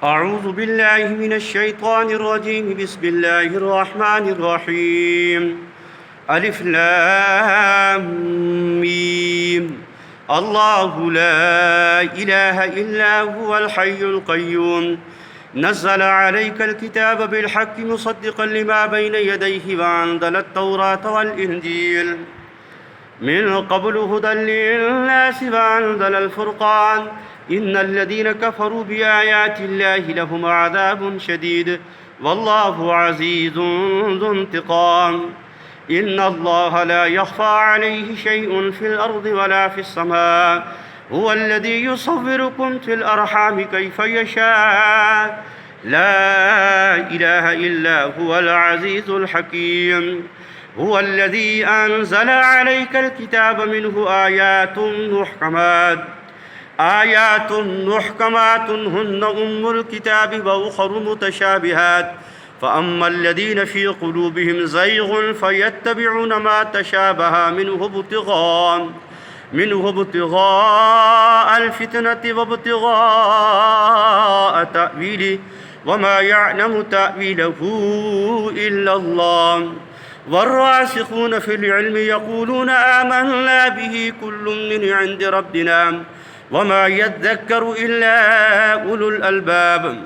أعوذ بالله من الشيطان الرجيم. بسم الله الرحمن الرحيم. ألف لام ميم. الله لا إله إلا هو الحي القيوم. نزل عليك الكتاب بالحق مصدقا لما بين يديه وأنزل التوراة والإنجيل من قبل هدى للناس وأنزل الفرقان. إن الذين كفروا بآيات الله لهم عذاب شديد والله عزيز ذو انتقام. إن الله لا يخفى عليه شيء في الأرض ولا في السماء. هو الذي يصوركم في الأرحام كيف يشاء. لا إله إلا هو العزيز الحكيم. هو الذي أنزل عليك الكتاب منه آيات محكمات هن أم الكتاب وأخر متشابهات. فأما الذين في قلوبهم زيغ فيتبعون ما تشابه منه ابتغاء الفتنة وابتغاء تأويله وما يعلم تأويله إلا الله. والراسخون في العلم يقولون آمنا به كل من عند ربنا وما يذكر إلا أولو الألباب.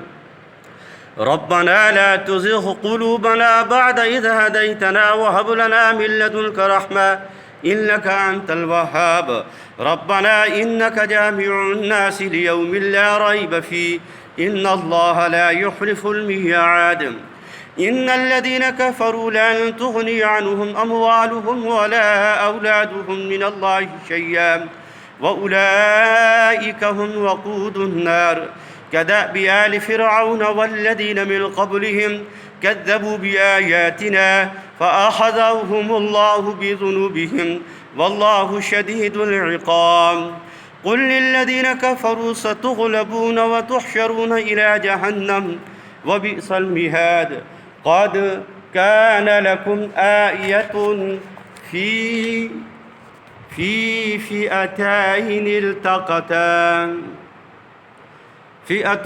ربنا لا تزغ قلوبنا بعد إذ هديتنا وهب لنا من لدنك رحمة إنك أنت الوهاب. ربنا إنك جامع الناس ليوم لا ريب فيه إن الله لا يخلف الميعاد. إن الذين كفروا لن تغني عنهم أموالهم ولا أولادهم من الله شيئا وأولئك هم وقود النار. كدأب آل فرعون والذين من قبلهم كذبوا بآياتنا فأخذهم الله بذنوبهم والله شديد العقاب. قل للذين كفروا ستغلبون وتحشرون إلى جهنم وبئس المهاد. قد كان لكم آية في فئتين التقتا فئة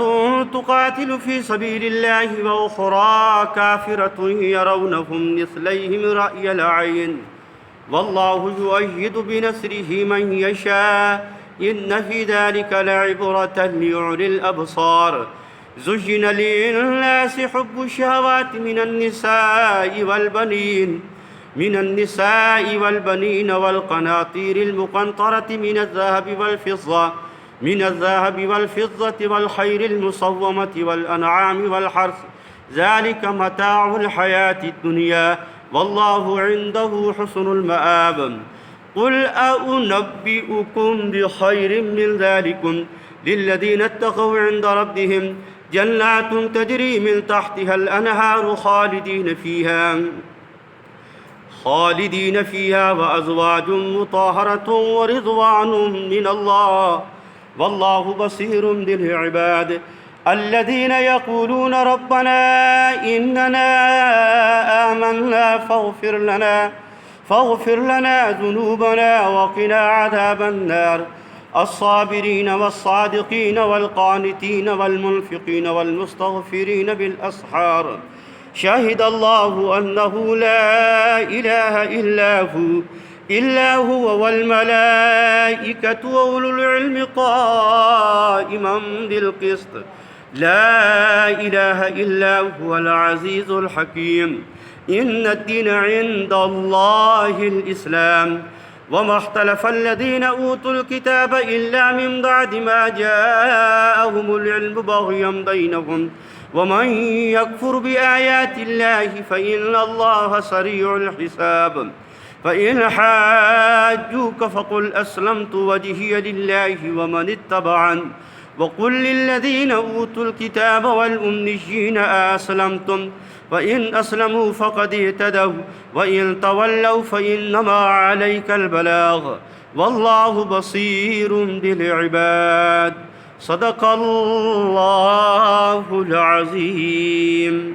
تقاتل في سبيل الله وأخرى كافرة يرونهم مثليهم رأي العين والله يؤيد بنصره من يشاء إن في ذلك لعبرة لأولي الأبصار. زين للناس حب الشهوات من النساء والبنين والقناطير المقنطرة من الذهب والفضة والخيل المصومة والأنعام والحرث ذلك متاع الحياة الدنيا والله عنده حسن المآب. قل أنبئكم بخير من ذلكم للذين اتقوا عند ربهم جنات تجري من تحتها الأنهار خالدين فيها وأزواج مطهرة ورضوان من الله والله بصير بالعباد. الذين يقولون ربنا إننا آمنا فاغفر لنا ذنوبنا وقنا عذاب النار. الصابرين والصادقين والقانتين والمنفقين والمستغفرين بالأسحار. شهد الله أنه لا إله إلا هو والملائكة وأولو العلم قائما بالقسط. لا إله إلا هو العزيز الحكيم. إن الدين عند الله الإسلام. وما اختلف الذين أوتوا الكتاب إلا من بعد ما جاءهم العلم بغيا بينهم ومن يكفر بآيات الله فإن الله سريع الحساب. فإن حاجوك فقل أسلمت وجهي لله ومن اتبعني وقل للذين أوتوا الكتاب والأميين أسلمتم فإن أسلموا فقد اهتدوا وإن تولوا فإنما عليك البلاغ والله بصير بالعباد. صدق الله العظيم.